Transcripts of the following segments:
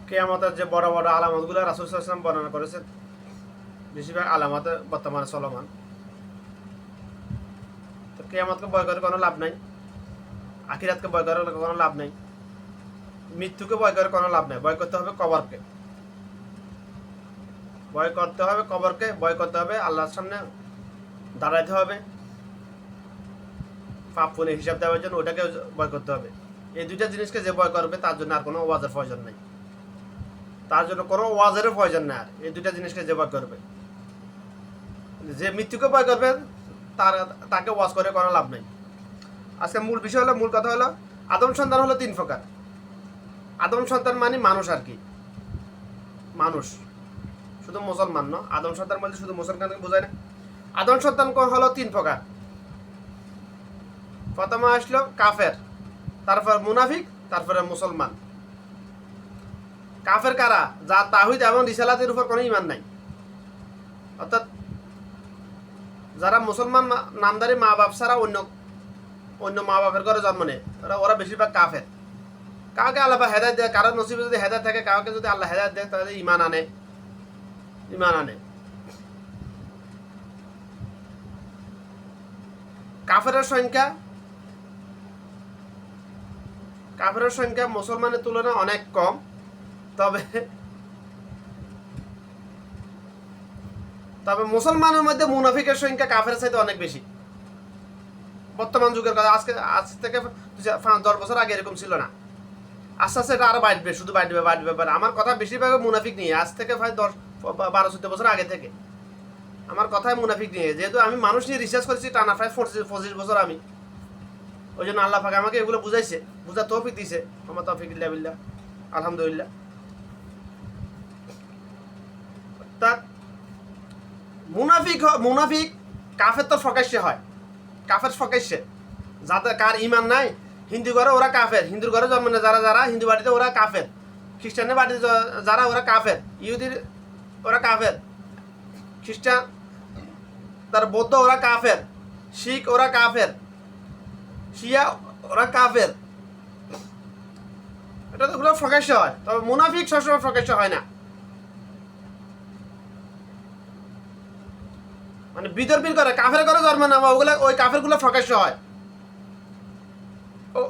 কিয়ামতের যে বড় বড় আলামতগুলো রাসূল সাল্লাল্লাহু আলাইহি ওয়াসাল্লাম বর্ণনা করেছেন, বেশিরভাগ আলামত বর্তমানে চলমান। তো কিয়ামতকে ভয় করে কোনো লাভ নাই, আখিরাতকে ভয় করে কোনো লাভ নাই, মৃত্যুকে ভয় করে কোনো লাভ নাই। ভয় করতে হবে কবরকে, ভয় করতে হবে কবরকে, ভয় করতে হবে আল্লাহর সামনে দাঁড়াইতে হবে পাপ পুণ্যের হিসাব দেওয়ার জন্য, ওটাকে ভয় করতে হবে। এই দুইটা জিনিসকে যে ভয় করবে তার জন্য আর কোনো ওয়াজের প্রয়োজন নেই, তার জন্য কোনো ওয়াজেরও প্রয়োজন নেই। আর এই দুইটা জিনিসকে যে ভয় করবে, যে মৃত্যুকে ভয় করবে তাকে ওয়াজ করে কোনো লাভ নেই। আজকে মূল বিষয় হলো, মূল কথা হলো, আদম সন্তান হলো 3 প্রকার। আদম সন্তান মানে মানুষ আর কি, মানুষ, শুধু মুসলমান না। আদম সন্তান বলতে শুধু মুসলমানকে বোঝায় না। আদম সন্তান হলো 3 প্রকার। প্রথমে আসলো কাফের, তারপর মুনাফিক, তারপরে মুসলমান। কাফের কারা? যা তাওহীদ এবং রিসালাতের উপর কোনো ঈমান নাই, অর্থাৎ যারা মুসলমান নামদারি মা বাপ ছাড়া অন্য মা বাপের ঘরে জন্ম নেয়, ওরা বেশিরভাগ কাফের। কাউকে আল্লাহ হেদায়েত দেয়, কারোর নসিবে যদি হেদায়েত থাকে, কাউকে যদি আল্লাহ হেদায়েত দেয় তাহলে ঈমান আনে। কাফেরের সংখ্যা মুসলমানের তুলনায় অনেক কম, তবে মুসলমানের মধ্যে মুনাফিকের সংখ্যা কাফেরের চাইতে অনেক বেশি। বর্তমান যুগের কথা, আজ থেকে 10 বছর আগে এরকম ছিল না। আস্তে আস্তে এটা আরো বাড়বে, শুধু বাড়বে। আমার কথা বেশিরভাগ মুনাফিক নিয়ে, আজ থেকে প্রায় 12-14 বছর আগে থেকে আমার কথায় মুনাফিক নিয়ে। যেহেতু আমি মানুষ নিয়ে রিসার্চ করেছি টানা প্রায় 25 বছর, আমি ওই জন্য আল্লাহ পাক আমাকে এগুলো বুঝাইছে, বুঝার তৌফিক দিয়েছে। আমার তৌফিক ইল্লা বিল্লাহ, আলহামদুলিল্লাহ। অর্থাৎ মুনাফিক কাফের তো প্রকাশ্যে হয়, কাফের প্রকাশ্যে। যাদের কার ঈমান নাই, হিন্দু ঘরে ওরা কাফের, হিন্দুর ঘরে জন্ম নেয় যারা হিন্দু বাড়িতে ওরা কাফের, খ্রিস্টানের বাড়িতে যারা ওরা কাফের, ইহুদির ওরা কাফের, খ্রিস্টান তার বৌদ্ধ ওরা কাফের, শিখ ওরা কাফের, শিয়া ওরা কাফের। এটা তো ওগুলো প্রকাশ্য হয়, তবে মুনাফিক সবসময় প্রকাশ্য হয় না। মানে বিতর্কিত করে কাফের করে জন্ম নেওয়া, ওগুলো ওই কাফের গুলো প্রকাশ্য হয়,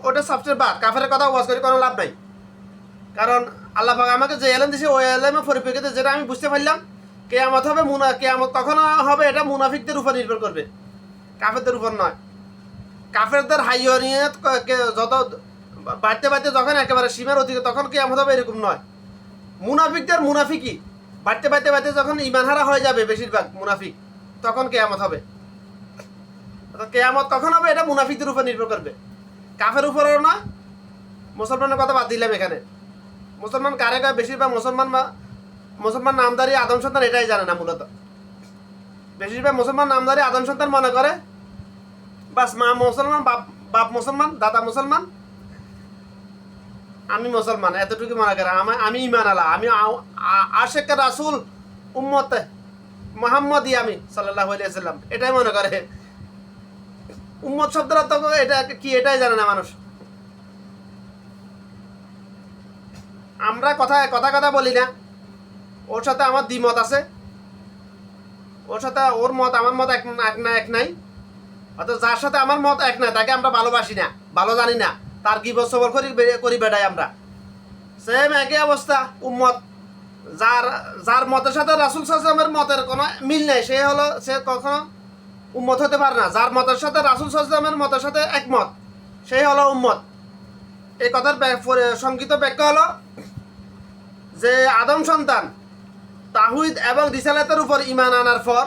ওটা সবচেয়ে বাদ। কাফের কথা ওয়াজ করে কোনো লাভ নাই, কারণ আল্লাহ পাক আমাকে যে এলেম দিয়েছে ওই এলেমের পরিপ্রেক্ষিতে যেটা আমি বুঝতে পারলাম, কিয়ামত হবে, কিয়ামত কখন হবে এটা মুনাফিকদের উপর নির্ভর করবে, কাফেরদের উপর নয়। কাফেরদের হাইয়নিয়ত যত বাড়তে যখন একেবারে সীমার অধিকে, তখন কিয়ামত হবে এরকম নয়। মুনাফিকদের মুনাফিকই বাড়তে যখন ঈমানহারা হয়ে যাবে বেশিরভাগ মুনাফিক, তখন কিয়ামত হবে। কিয়ামত কখন হবে এটা মুনাফিকদের উপর নির্ভর করবে, কাফের উপরেও না। মুসলমানের কথা বাদ দিলাম এখানে। মুসলমান কারে কয়? বেশিরভাগ মুসলমান নামদারি আদম সন্তান এটাই জানে না। মূলত বেশিরভাগ মুসলমান নামদারি আদম সন্তান মনে করে বাস মা মুসলমান, বাপ মুসলমান, দাদা মুসলমান, আমি মুসলমান, এতটুকু মনে করে। আমি ঈমান আলা, আমি আশেক রাসূল উম্মত মুহাম্মদী, আমি সাল্লাল্লাহু আলাইহি ওয়াসাল্লাম, এটাই মনে করে। উম্মত শব্দের অর্থ এটা কি এটাই জানে না মানুষ। আমরা কথা বলি না, ওর সাথে আমার দ্বিমত আছে, ওর সাথে ওর মত আমার মত এক নাই। অর্থাৎ যার সাথে আমার মত এক না তাকে আমরা ভালোবাসি না, ভালো জানি না, তার কি বছর করি বেড়াই আমরা। সেম একই অবস্থা উম্মত। যার মতের সাথে রাসূল সাল্লাল্লাহু আলাইহি ওয়াসাল্লামের মতের কোনো মিল নেই, সে কখনো উম্মত হতে পারে না। যার মতের সাথে রাসূল সাল্লাল্লাহু আলাইহি ওয়াসাল্লামের মতের সাথে একমত, সেই হলো উম্মত। এই কথার সংক্ষিপ্ত ব্যাখ্যা হলো যে আদম সন্তান তাওহীদ এবং রিসালাতের উপর ঈমান আনার পর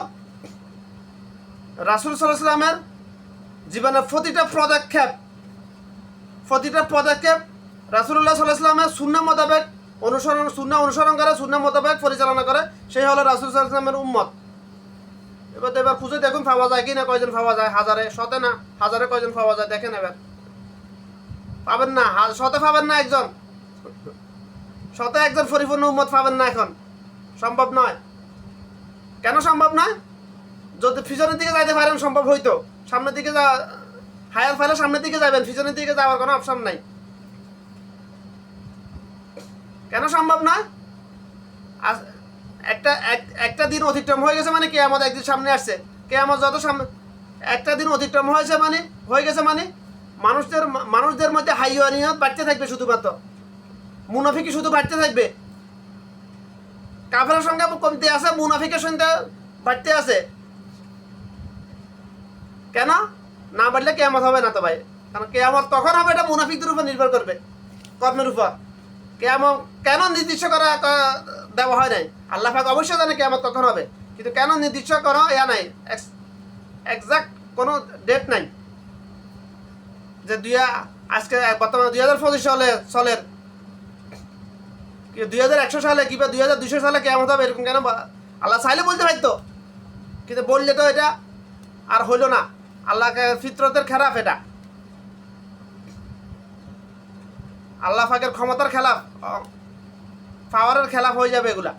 রাসূল সাল্লাল্লাহু আলাইহি ওয়াসাল্লামের জীবনের প্রতিটা পদক্ষেপ রাসূলুল্লাহ সাল্লাল্লাহু আলাইহি ওয়াসাল্লামের সুন্নাহ মোতাবেক অনুসরণ করে, সুন্নাহ মোতাবেক পরিচালনা করে, সেই হলো রাসূল সাল্লাল্লাহু আলাইহি ওয়াসাল্লামের উম্মত। এবার খুঁজে দেখুন পাওয়া যায় কি না, কয়জন পাওয়া যায়? হাজারে, শতে না, হাজারে কয়জন পাওয়া যায় দেখেন। এবার পাবেন না, শতে পাবেন না, শতে একজন পরিপূর্ণ উম্মত পাবেন না, এখন সম্ভব নয়। কেন সম্ভব নয়? যদি পিছনের দিকে যাইতে পারেন সম্ভব হইতো, সামনের দিকে হায়ার ফাইলে সামনের দিকে যাবেন, পিছনের দিকে যাওয়ার কোনো অপশন নাই। কেন সম্ভব নয়? আজ একটা দিন অতিক্রম হয়ে গেছে মানে কিয়ামত একদিন সামনে আসছে। কিয়ামত যত সামনে, একটা দিন অতিক্রম হয়েছে মানে হয়ে গেছে মানে মানুষদের মধ্যে হাইওয়ানিয়ত বাড়তে থাকবে, শুধুমাত্র মুনাফিকি শুধু বাড়তে থাকবে। কাফেরের সংখ্যা কমতে আছে, মুনাফিকের সংখ্যা বাড়তে আছে। কেন না বাড়লে কিয়ামত হবে না তো ভাই? কারণ কিয়ামত তখন হবে, এটা মুনাফিকদের উপর নির্ভর করবে, কর্মের উপর। কিয়ামত কেন নির্দিষ্ট করা দেওয়া হয় নাই? আল্লাহ পাক অবশ্যই জানে কিয়ামত কখন হবে, কিন্তু কেন নির্দিষ্ট করা ইয়া নাই, এক্সাক্ট কোনো ডেট নাই যে আজকে বর্তমানে 2025 সালের 2100 সালে কিংবা 2200 সালে কিয়ামত হবে, এরকম কেন? আল্লাহ চাইলে বলতে পারতো, কিন্তু বললে তো এটা আর হইল না। আল্লাহকে ফিতরতের খেলাফ, এটা আল্লাহ পাকের ক্ষমতার খেলাফ, পাওয়ারের খেলাফ হয়ে যাবে। এগুলা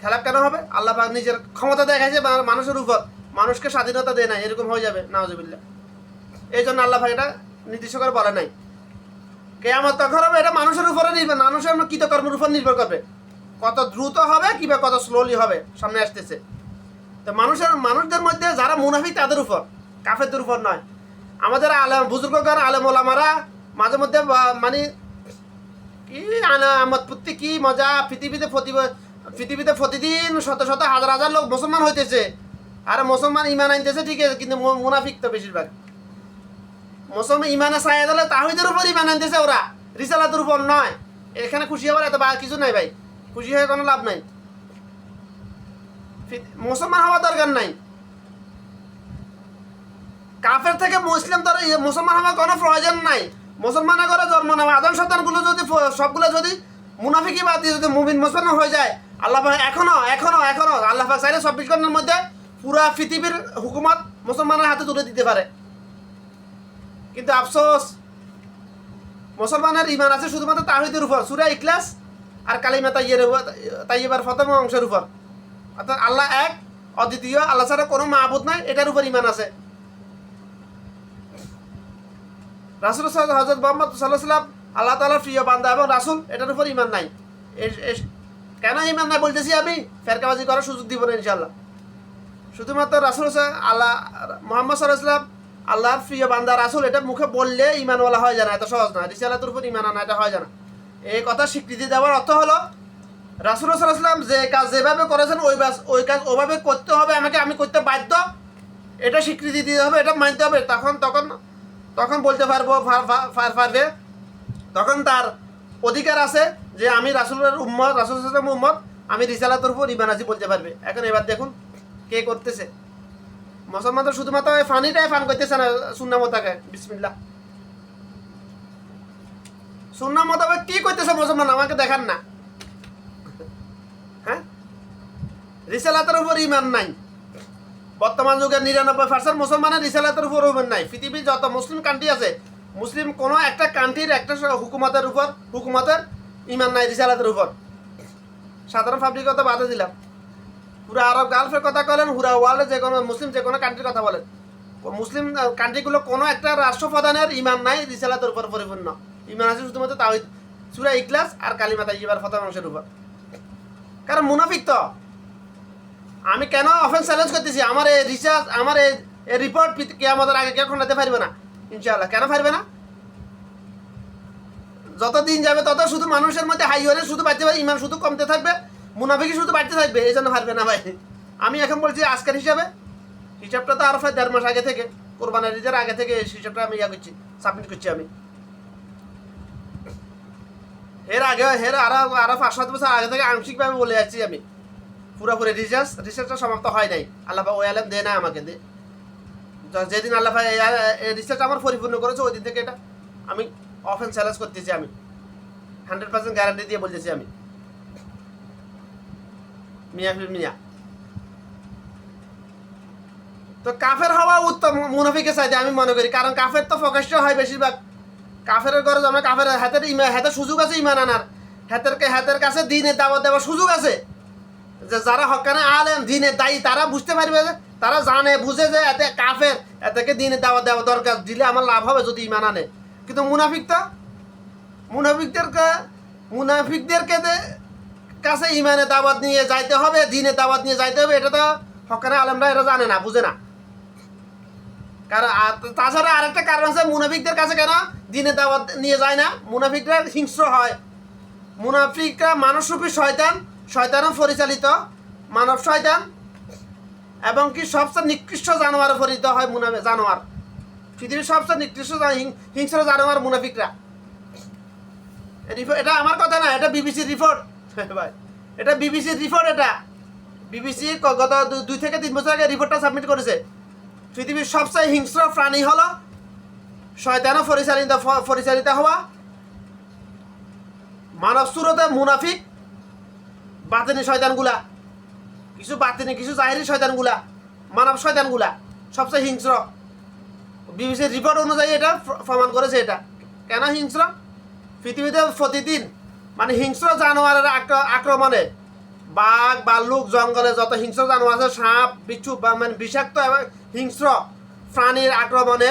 খেলাফ কেন হবে? আল্লাহ পাক নিজের ক্ষমতা দেখাইছে মানুষের উপর, মানুষকে স্বাধীনতা দেয় নাই, এরকম হয়ে যাবে নাউজুবিল্লাহ। এই জন্য আল্লাহ পাক এটা নির্দিষ্ট করে বলে নাই। কিয়ামত তখন হবে, এটা মানুষের উপরে নির্ভর, মানুষের কৃতকর্মের উপর নির্ভর করবে, কত দ্রুত হবে কিংবা কত স্লোলি হবে, সামনে আসতেছে। তো মানুষদের মধ্যে যারা মুনাফিক তাদের উপর, কাফেরদের উপর নয়। আমাদের আলেম বুজুর্গগণ, আলেম ওলামারা মাঝে মধ্যে মানে কি আমোদ ফুর্তি, কি মজা, পৃথিবীতে প্রতিদিন শত শত হাজার হাজার লোক মুসলমান হইতেছে, আর মুসলমান ইমান আনতেছে, ঠিক আছে, কিন্তু মুনাফিক তো বেশিরভাগ। মুসলমান ইমানে চাইয়া দিলে তাহিদের উপর ইমান আনতেছে ওরা, রিসালাতের উপর নয়। এখানে খুশি হবার এত কিছু নাই ভাই, খুশি হয়ে কোনো লাভ নাই। মুসলমান হওয়ার দরকার নাই। কাফের থেকে মুসলমান হওয়ার কোনো প্রয়োজন নাই। মুসলমানের ঘরে জন্ম নেওয়া আদম সন্তানগুলো যদি সবগুলো যদি মুনাফিকি বাদ দিয়ে যদি মুমিন মুসলমান হয়ে যায়, আল্লাহ পাক এখনো আল্লাহ পাক চাইলে 24 ঘন্টার মধ্যে পুরা পৃথিবীর হুকুমত মুসলমানের হাতে তুলে দিতে পারে। কিন্তু আফসোস, মুসলমানের ইমান আছে শুধুমাত্র তাওহীদের উপর, সূরা ইখলাস আর কালিমা তাইয়্যিবার প্রথম অংশের উপর। অর্থাৎ আল্লাহ এক, অদ্বিতীয়, আল্লাহ ছাড়া কোনো মাবুদ নাই, এটার উপর ইমান আছে। রাসূল হযরত মুহাম্মদ সাল্লাল্লাহু আলাইহি ওয়াসাল্লাম আল্লাহ তাআলার প্রিয় বান্দা এবং রাসূল, এটার উপর ইমান নাই। কেন ইমান নাই বলতেছি আমি? ফেরকাবাজি করার সুযোগ দিব না ইনশাআল্লাহ। শুধুমাত্র রাসূল আল্লাহ মুহাম্মদ সাল্লাল্লাহু আলাইহি ওয়াসাল্লাম আল্লাহর প্রিয় বান্দা রাসূল, এটা মুখে বললে ইমানওয়ালা হয় যায় না, এত সহজ না। রিসালাতের উপর ইমান আনা এটা হয় যায় না। এই কথা স্বীকৃতি দেওয়ার অর্থ হলো রাসূল সাল্লাল্লাহু আলাইহি ওয়াসাল্লাম যে কাজ যেভাবে করেছেন ওই কাজ ওভাবে করতে হবে, আমি করতে বাধ্য, এটা স্বীকৃতি দিতে হবে, এটা মানতে হবে। তখন বলতে পারবে, তখন তার অধিকার আছে যে আমি রাসূলের উম্মত, রাসূল সাল্লাল্লাহু আলাইহি ওয়াসাল্লামের উম্মত, আমি রিসালাতের উপর ইমান আছি বলতে পারবে। এখন এবার দেখুন কে করতেছে। মুসলমান তো শুধুমাত্র ফানিটাই ফান করতেছে না, সুন্নাহ মোতাবেক। বিসমিল্লাহ, সুন্নাহ মোতাবেক কি করতেছে মুসলমান আমাকে দেখান না। হ্যাঁ, রিসালাতের উপর ইমান নাই। বর্তমান যুগের 99% মুসলমানের রিসালাতের উপর ইমান নাই। পৃথিবীর যত মুসলিম কান্ট্রি আছে, মুসলিম কোনো একটা কান্ট্রির একটা হুকুমতের ইমান নাই রিসালাতের উপর। সাধারণ পাবলিক কথা বাদে দিলাম, পুরা আরব গালফের কথা বলেন, পুরা ওয়ার্ল্ডে যে কোনো মুসলিম যে কোনো কান্ট্রির কথা বলেন, মুসলিম কান্ট্রিগুলো কোনো একটা রাষ্ট্রপ্রধানের ইমান নাই রিসালাতের উপর পরিপূর্ণ। ইমান আছে শুধুমাত্র তাওহীদ, সূরা ইখলাস আর কালিমা তাইয়্যিবার প্রথম অংশের উপর। কারণ মুনাফিক তো। আমি কেন অফেন্স চ্যালেঞ্জ করতেছি? আমার এই রিসার্চ, আমার এই রিপোর্ট কিয়ামতের আগে কেউ খণ্ডাতে পারবে না ইনশাআল্লাহ। কেন পারবে না? যত দিন যাবে তত শুধু মানুষের মধ্যে হাইওয়ানে শুধু বাড়তে পারে, ইমান শুধু কমতে থাকবে, মুনাফিকি শুধু বাড়তে থাকবে। এই জন্য পারবে না ভাই। আমি এখন বলছি আজকের হিসাবটা তো আরো 1.5 মাস আগে থেকে, কোরবানির ঈদের আগে থেকে হিসাবটা আমি সাবমিট করছি। আমি আরো 5-7 বছর আগে থেকে আংশিকভাবে বলে যাচ্ছি। আমি পুরোপুরি রিসার্চটা সমাপ্ত হয় নাই। আল্লাহ ওই আলেম দেয় না আমাকে, যেদিন আল্লাহ রিসার্চ আমার পরিপূর্ণ করেছে ওই দিন থেকে এটা আমি অফেন চ্যালেঞ্জ করতেছি। আমি 100% গ্যারান্টি দিয়ে বলতেছি। আমি মিয়া তো কাফের হওয়া উত্তম মুনাফিকের চাইতে আমি মনে করি। কারণ কাফের তো প্রকাশ্য হয় বেশিরভাগ। কাফের ঘরে আমরা কাফের হাতের সুযোগ আছে ইমান আনার, হাতের কাছে দিনের দাওয়াত দেওয়ার সুযোগ আছে। যে যারা হকানে আলেম দিনের দায়ী, তারা বুঝতে পারবে, যে তারা জানে বুঝে যে এতে কাফের, এদেরকে দিনের দাওয়াত দেওয়া দরকার, দিলে আমার লাভ হবে যদি ইমান আনে। কিন্তু মুনাফিকদেরকে কাছে ইমানে দাওয়াত নিয়ে যাইতে হবে, দিনে দাওয়াত নিয়ে যাইতে হবে, এটা তো হকানে আলেমরা এটা জানে না, বুঝে না। কারণ তাছাড়া আরেকটা কারণ আছে, মুনাফিকদের কাছে কেন দিনে দাওয়াত নিয়ে যায় না? মুনাফিকরা হিংস্র হয়। মুনাফিকরা মানবরূপী শয়তান, শয়তানও পরিচালিত মানব শয়তান, এবং কি সবচেয়ে নিকৃষ্ট জানোয়ারে পরিণত হয় জানোয়ার। পৃথিবীর সবচেয়ে নিকৃষ্ট হিংস্র জানোয়ার মুনাফিকরা। এটা আমার কথা না, এটা বিবিসির রিপোর্ট ভাই, এটা বিবিসির রিপোর্ট। এটা বিবিসি গত 2 থেকে 3 বছর আগে রিপোর্টটা সাবমিট করেছে। পৃথিবীর সবচেয়ে হিংস্র প্রাণী হলো শয়তানও পরিচালিত হওয়া মানব সুরতে মুনাফিক, বাতিনি শয়তানগুলা, কিছু বাতিনি কিছু জাহিরি শয়তানগুলা, মানব শয়তানগুলা সবচেয়ে হিংস্র। বিবিসির রিপোর্ট অনুযায়ী এটা প্রমাণ করেছে। এটা কেন হিংস্র? পৃথিবীতে প্রতিদিন মানে হিংস্র জানোয়ারের আক্রমণে, বাঘ ভাল্লুক, জঙ্গলে যত হিংস্র জানোয়ার আছে, সাপ বিচ্ছু বা মানে বিষাক্ত এবং হিংস্র প্রাণীর আক্রমণে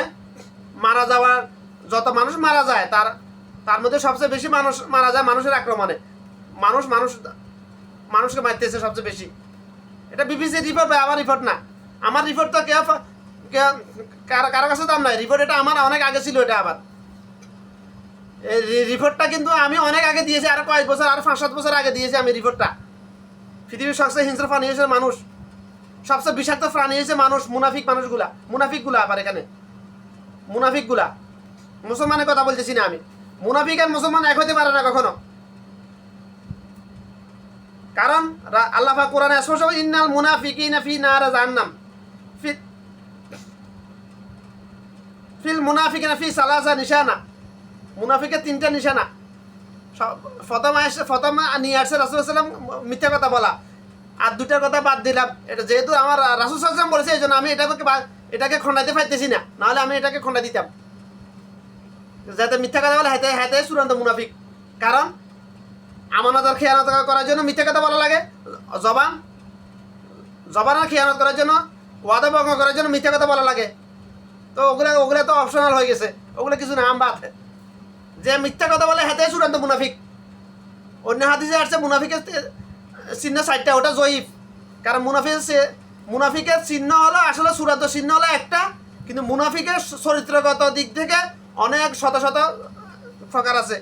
মারা যাওয়ার, যত মানুষ মারা যায় তার মধ্যে সবচেয়ে বেশি মানুষ মারা যায় মানুষের আক্রমণে। মানুষকে মারতেছে সবচেয়ে বেশি। এটা বিবিসির রিপোর্ট ভাই, আমার রিপোর্ট না। আমার রিপোর্ট তো কারো কাছে দাম নাই। রিপোর্ট এটা আমার অনেক আগে ছিল। এটা আবার এই রিপোর্টটা কিন্তু আমি অনেক আগে দিয়েছি, আরো কয়েক বছর, আরো 5-7 বছর আগে দিয়েছি আমি রিপোর্টটা। পৃথিবীর সবচেয়ে হিংস্র প্রাণী হয়েছে মানুষ, সবচেয়ে বিষাক্ত প্রাণী হয়েছে মানুষ, মুনাফিকগুলা আবার এখানে মুনাফিকগুলা। মুসলমানের কথা বলতেছি না আমি। মুনাফিক আর মুসলমান এক হতে পারে না কখনো। কারণ আল্লাহ পাক কোরআনে স্পষ্ট, ইন্নাল মুনাফিকিনা ফি নার জাহান্নাম ফিল মুনাফিকিনা ফি সালাসা নিশানা। মুনাফিকের 3টা নিশানা। প্রথম নিয়ে আসছে রাসূলুল্লাহ সাল্লাল্লাহু আলাইহি ওয়াসাল্লাম মিথ্যা কথা বলা, আর 2টার কথা বাদ দিলাম। এটা যেহেতু আমার রাসূল সাল্লাল্লাহু আলাইহি ওয়াসাল্লাম বলেছে, এই জন্য আমি এটাকে খণ্ডাইতে পারতেছি না, নাহলে আমি এটাকে খণ্ডা দিতাম। যাতে মিথ্যা কথা বলে হাতে চূড়ান্ত মুনাফিক। কারণ আমানতের খেয়ানত করার জন্য মিথ্যা কথা বলা লাগে, জবানের খেয়ানত করার জন্য, ওয়াদা ভঙ্গ করার জন্য মিথ্যা কথা বলা লাগে। তো ওগুলা তো অপশনাল হয়ে গেছে, ওগুলো কিছু না, বাদ। যে মিথ্যা কথা বলে হাতে চূড়ান্ত মুনাফিক। অন্য হাদিসে আসছে মুনাফিকের চিহ্ন 4টা, ওটা জয়ীফ। কারণ মুনাফিকের চিহ্ন হলো আসলে চূড়ান্ত চিহ্ন হলো একটা, কিন্তু মুনাফিকের চরিত্রগত দিক থেকে অনেক শত প্রকার আছে।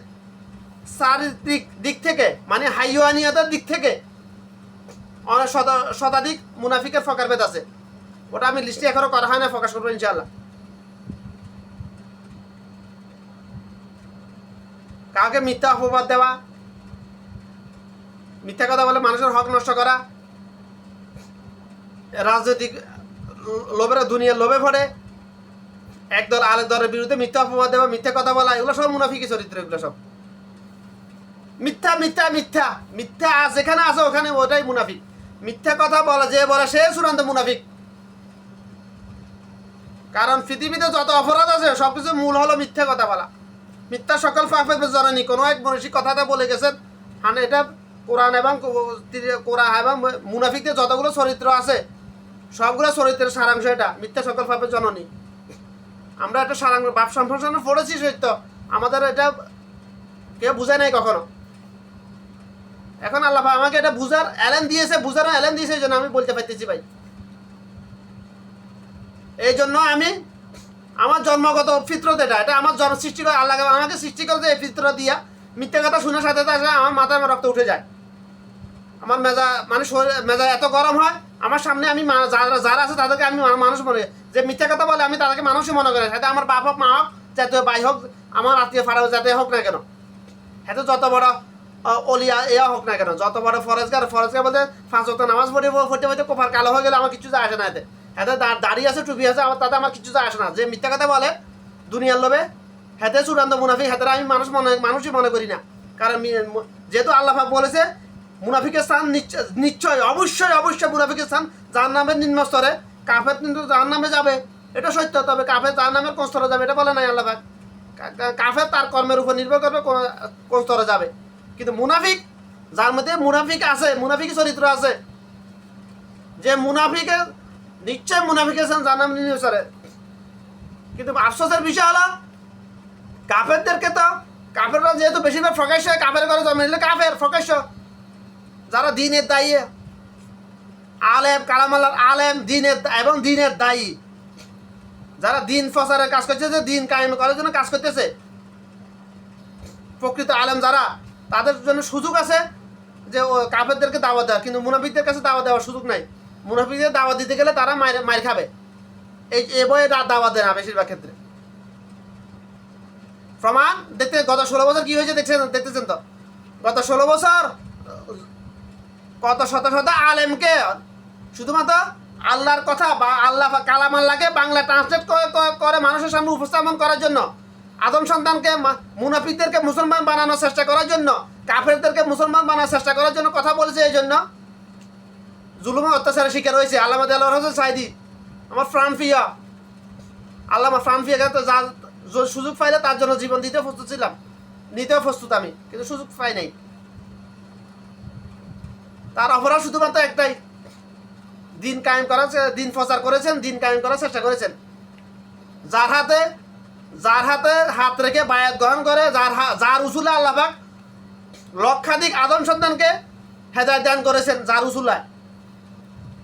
চারিত্রিক দিক থেকে মানে হাইওয়ানিয়তের দিক থেকে অনেক শতাধিক মুনাফিকের প্রকারভেদ আছে। ওটা আমি লিস্টে এখনো করা হয় না, প্রকাশ করবো ইনশাআল্লাহ। কাউকে মিথ্যা অপবাদ দেওয়া, মিথ্যা কথা বলে মানুষের হক নষ্ট করা, রাজনৈতিক লোভের দুনিয়ার লোভে পড়ে একদল আরেক দলের বিরুদ্ধে মিথ্যা অপবাদ দেওয়া, মিথ্যা কথা বলা, এগুলো সব মুনাফিকি চরিত্র। এগুলো সব মিথ্যা মিথ্যা মিথ্যা মিথ্যা যেখানে আছে ওখানে ওটাই মুনাফিক। মিথ্যা কথা বলে যে বলে সে চূড়ান্ত মুনাফিক। কারণ পৃথিবীতে যত অপরাধ আছে সবকিছু মূল হলো মিথ্যা কথা বলা। মিথ্যা সকল পাপের জননী, কোনো এক মনীষী কথাটা বলে গেছেন। এটা কোরআন এবং মুনাফিকদের যতগুলো চরিত্র আছে সবগুলো চরিত্রের সারাংশ। এটা মিথ্যা সকল পাপের জননী। আমরা একটা সারাংশ বাপ সম্প্রসারণ পড়েছি সত্য, আমাদের এটা কেউ বুঝায় নাই কখনো। এখন আল্লাহ আমাকে এটা বুঝার এলেন দিয়েছে, এই জন্য আমি বলতে পারতেছি ভাই। এই জন্য আমি আমার জন্মগত ফিতরত, এটা আমার জন্ম সৃষ্টি করে আল্লাহ আমাকে সৃষ্টি করেছে এই ফিতরত দিয়া। মিথ্যা কথা শুনে সাথে আমার মাথায় রক্ত উঠে যায়। আমার মেজা এত গরম হয়, আমার সামনে আমি যারা আছে তাদেরকে আমি মানুষ মনে, যে মিথ্যা কথা বলে আমি তাদেরকে মানুষই মনে করে। সাথে আমার বাপ হোক, মা হোক, জাতীয় ভাই হোক, আমার আত্মীয় ফাড়া যাতে হোক না কেন, এত যত বড় অলিয়া এয়া হোক না কেন, যত বড় ফরেজগার বলতে 5 ওয়াক্ত নামাজ পড়তে কোপার কালো হয়ে গেলে আমার কিছু যায় আসে না। এতে দাড়ি আছে, টুপি আছে, তাতে আমার কিছু যায় আসে না। যে মিথ্যা কথা বলে দুনিয়ার লোভে, হাতে চূড়ান্ত মুনাফিক। হাতে আমি মানুষই মনে করি না। কারণ যেহেতু আল্লাহ পাক বলেছে মুনাফিকের স্থান নিশ্চয় অবশ্যই মুনাফিকের স্থান জাহান্নামের নিম্ন স্তরে। কাফের কিন্তু জাহান্নামে যাবে, এটা সত্য। তবে কাফের জাহান্নামের কোন স্তরে যাবে এটা বলে নাই আল্লাহ পাক। কাফের তার কর্মের উপর নির্ভর করবে কোন স্তরে যাবে। কিন্তু মুনাফিক, যার মধ্যে মুনাফিক আছে, মুনাফিক চরিত্র আছে, যে মুনাফিকের নিশ্চয় মুনাফিকের স্থান জাহান্নামের নিম্ন স্তরে। কিন্তু আফসোসের বিষয় হলো কাফেরদেরকে তো কাফেররা যেহেতু বেশিরভাগ প্রকাশ্য কাফের করে জন্ম নিলে কাফের প্রকাশ্য, যারা দিনের দায়ী আলেম কালামাল্লার আলেম দিনের এবং দিনের দায়ী, যারা দিন প্রচারের কাজ করতেছে, দিন কায়েম করার জন্য কাজ করতেছে, প্রকৃত আলেম যারা, তাদের জন্য সুযোগ আছে যে ও কাফেরদেরকে দাওয়াত দেওয়া, কিন্তু মুনাফিকদের কাছে দাওয়াত দেওয়ার সুযোগ নাই। মুনাফিকদের দাওয়াত দিতে গেলে তারা মার খাবে, এই বয়ে দাওয়াত দেয় না বেশিরভাগ ক্ষেত্রে। প্রমাণ দেখতে গত 16 বছর কি হয়েছে দেখতেছেন তো। গত 16 বছর কত শত শত আলেমকে শুধুমাত্র আল্লাহর কথা বা আল্লাহ কালাম আল্লাহকে বাংলা ট্রান্সলেট করে মানুষের সামনে উপস্থাপন করার জন্য, আদম সন্তানকে মুনাফিকদেরকে মুসলমান বানানোর চেষ্টা করার জন্য, কাফেরদেরকে মুসলমান বানানোর চেষ্টা করার জন্য কথা বলেছে। এই জন্য জুলুম অত্যাচারের শিকার হয়েছে। আল্লামা দেলোয়ার হোসেন সাইদি, আমার ফ্রানফিয়া, আল্লামা ফ্রানফিয়াকে তো যা সুযোগ পাইলে তার জন্য জীবন দিতেও প্রস্তুত ছিলাম, নিতেও প্রস্তুত আমি, কিন্তু সুযোগ পাই নাই। তার অপরাধ শুধুমাত্র একটাই, দিন কায়েম করার, দিন প্রচার করেছেন, দিন কায়েম করার চেষ্টা করেছেন। যার হাতে হাত রেখে বায়াত গ্রহণ করে, যার উসুলে আল্লাহ পাক লক্ষাধিক আদম সন্তানকে হেদায়েত দান করেছেন, যার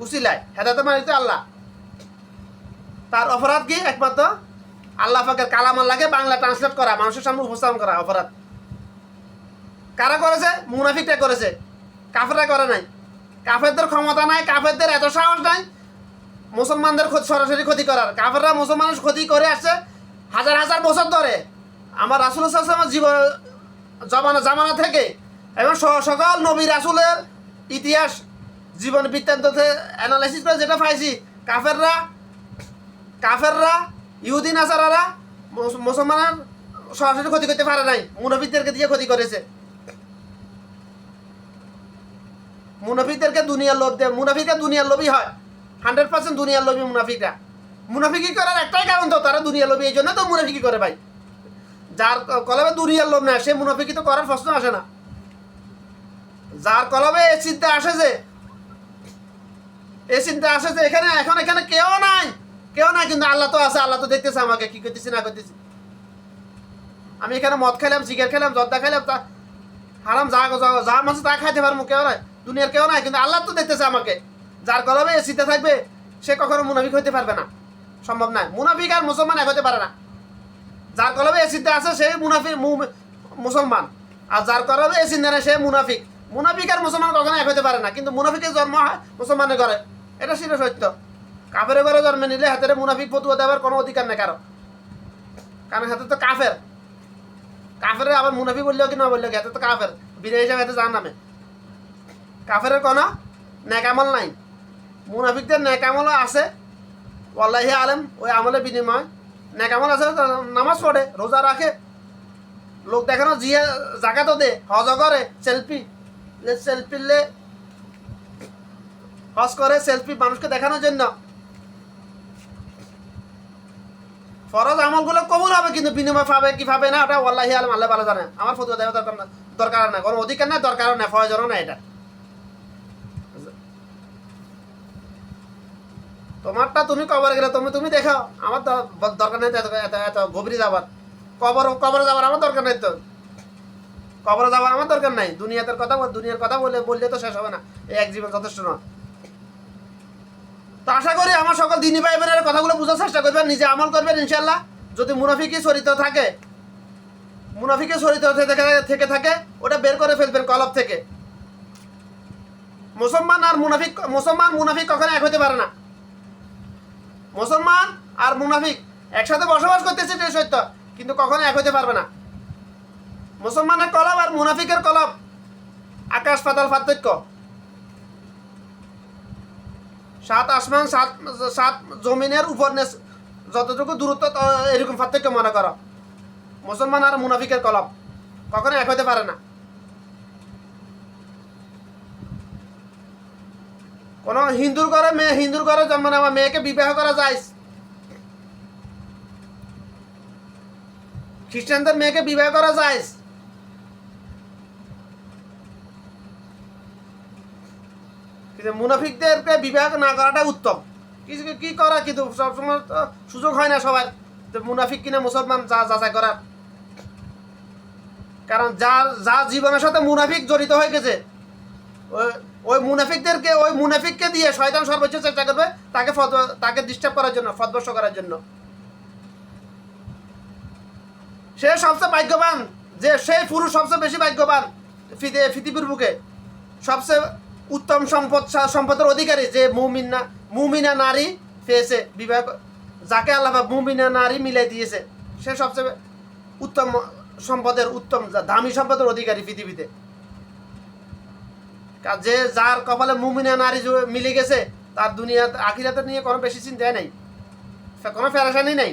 উসিলায় হেদায়েত মানিতে আল্লাহ, তার অপরাধ কি? একমাত্র আল্লাহ পাকের কালাম আল্লাহকে বাংলা ট্রান্সলেট করা, মানুষের সামনে উপস্থাপন করা অপরাধ। কারা করেছে? মুনাফিকরা করেছে, কাফেররা করে নাই। কাফেরদের ক্ষমতা নাই, কাফেরদের এত সাহস নাই মুসলমানদের সরাসরি ক্ষতি করার। কাফেররা মুসলমানের ক্ষতি করে আসছে হাজার হাজার বছর ধরে। আমার রাসূলুল্লাহ সাল্লাল্লাহু আলাইহি ওয়াসাল্লামের জামানা থেকে, এবং সকল নবী রাসূলের ইতিহাস জীবন বৃত্তান্ততে অ্যানালাইসিস করে যেটা পাইছি, কাফেররা ইহুদি নাসারারা মুসলমানের সরাসরি ক্ষতি করতে পারে নাই, মুনাফিকদেরকে দিয়ে ক্ষতি করেছে। মুনাফিকদেরকে দুনিয়ার লোভ দেয়, মুনাফিকরা দুনিয়ার লোভী হয়, 100% দুনিয়ার লোভী মুনাফিকরা। মুনাফিকি করার একটাই কারণ তো, তারা দুনিয়ার লোভী, এই জন্য তো মুনাফিকি করে ভাই। যার কলবে দুনিয়ার লোভ না, সে মুনাফিকি তো করার প্রশ্ন আসে না। যার কলবে এই চিন্তা আসে যে এখানে কেউ নাই, কিন্তু আল্লাহ তো আছে, আল্লাহ তো দেখতেছে আমাকে কি করতেছি না করতেছি। আমি এখানে মদ খাইলাম, সিগারেট খাইলাম, জর্দা খাইলাম, তা হারাম যা মাঝে তা খাইতে পারবো, কেউ নাই, দুনিয়ার কেউ নাই, কিন্তু আল্লাহ তো দেখতেছে আমাকে। যার কলবে এসিতে থাকবে সে কখনো মুনাফিক হইতে পারবে না, সম্ভব নয়। মুনাফিক আর মুসলমান এক হতে পারে না। যার কলবে এসিতে আছে সে মুসলমান, আর যার কলবে এসিতে নেই সে মুনাফিক। মুনাফিক আর মুসলমান কখনো এক হতে পারে না, কিন্তু মুনাফিকের জন্ম হয় মুসলমানের ঘরে, এটা ছিল সত্য। কাফের ঘরে জন্ম নিলে হাতের মুনাফিক ফতুয়া দেওয়ার কোনো অধিকার নেই কারো, কারণ হাতে তো কাফের আবার মুনাফি বললেও কি না বললেও কি, হাতে তো কাফের বিনা হিসাবে হাতে যার নামে। কাফের কোনো নেকামল নাই, মুনাফিকদের নেকামল আছে। ওয়াল্লাহি আলেম ওই আমলের বিনিময় নেকামল আছে, নামাজ পড়ে, রোজা রাখে, লোক দেখানো জিয়া জাকাতও দে, হজ করে, সেলফি হজ করে, সেলফি মানুষকে দেখানোর জন্য। ফরজ আমলগুলো কবুল হবে, কিন্তু বিনিময় পাবে কি পাবে না ওটা ওয়াল্লাহি আলেম আল্লাহ ভালো জানে। আমার ফতোয়া দেওয়া দরকার না, কোনো অধিকার নেই, দরকারও নেই, প্রয়োজনও নেই। এটা তোমারটা তুমি কবর গেলে তুমি দেখো, আমার দরকার নেই এত গভীরে যাবার। কবরে যাবার আমার দরকার নেই, তো কবরে যাবার আমার দরকার নাই। দুনিয়ার কথা বললে তো শেষ হবে না, এই এক জীবন যথেষ্ট নয়। তো আশা করি আমার সকল দিনী ভাই বোনের কথাগুলো বোঝার চেষ্টা করবেন, নিজে আমল করবেন ইনশাল্লাহ। যদি মুনাফিকি চরিত্র থেকে থাকে ওটা বের করে ফেলবেন কলব থেকে। মুসলমান মুনাফিক কখনো এক হতে পারে না। মুসলমান আর মুনাফিক একসাথে বসবাস করতেছে এটা সত্য, কিন্তু কখনো এক হতে পারবে না। মুসলমানের কলব আর মুনাফিকের কলব আকাশ পাতাল পার্থক্য। 7 আসমান 7 জমিনের উপর যতটুকু দূরত্ব এরকম পার্থক্য মনে করো। মুসলমান আর মুনাফিকের কলব কখনো এক হতে পারে না। কোন হিন্দুর ঘরে জন্ম নেওয়া মেয়েকে বিবাহ করা যায়, খ্রিস্টানদের মেয়েকে বিবাহ করা যায়, কিন্তু মুনাফিকদেরকে বিবাহ না করাটা উত্তম। কি করা, কিন্তু সবসময় সুযোগ হয় না সবার মুনাফিক কিনা মুসলমান যাচাই করার। কারণ যার জীবনের সাথে মুনাফিক জড়িত হয়ে গেছে, ওই মুনাফিককে দিয়ে শয়তান সর্বোচ্চ চেষ্টা করবে তাকে ডিস্টার্ব করার জন্য, ফতভ্রষ্ট করার জন্য। সে সবচেয়ে ভাগ্যবান, যে সেই পুরুষ সবচেয়ে বেশি ভাগ্যবান পৃথিবীর বুকে, সবচেয়ে উত্তম সম্পদের অধিকারী, যে মুমিনা নারী পেয়েছে বিবাহ, যাকে আল্লাহ মুমিনা নারী মিলাই দিয়েছে, সে সবচেয়ে উত্তম সম্পদের, উত্তম দামি সম্পদের অধিকারী পৃথিবীতে। যে যার কপালে মুমিনা নারী মিলে গেছে, তার দুনিয়া আখিরাতে নিয়ে কোনো বেশি চিন্তাই নাই, কোনো ফেরাসানি নাই।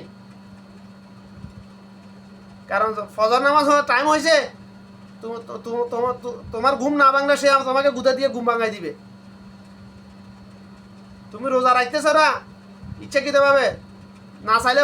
কারণ ফজর নামাজ টাইম হয়েছে, তোমার ঘুম না ভাঙলে সে তোমাকে গুদা দিয়ে ঘুম ভাঙাই দিবে। তুমি রোজা রাখতেছ না ইচ্ছাকৃতভাবে, না চাইলে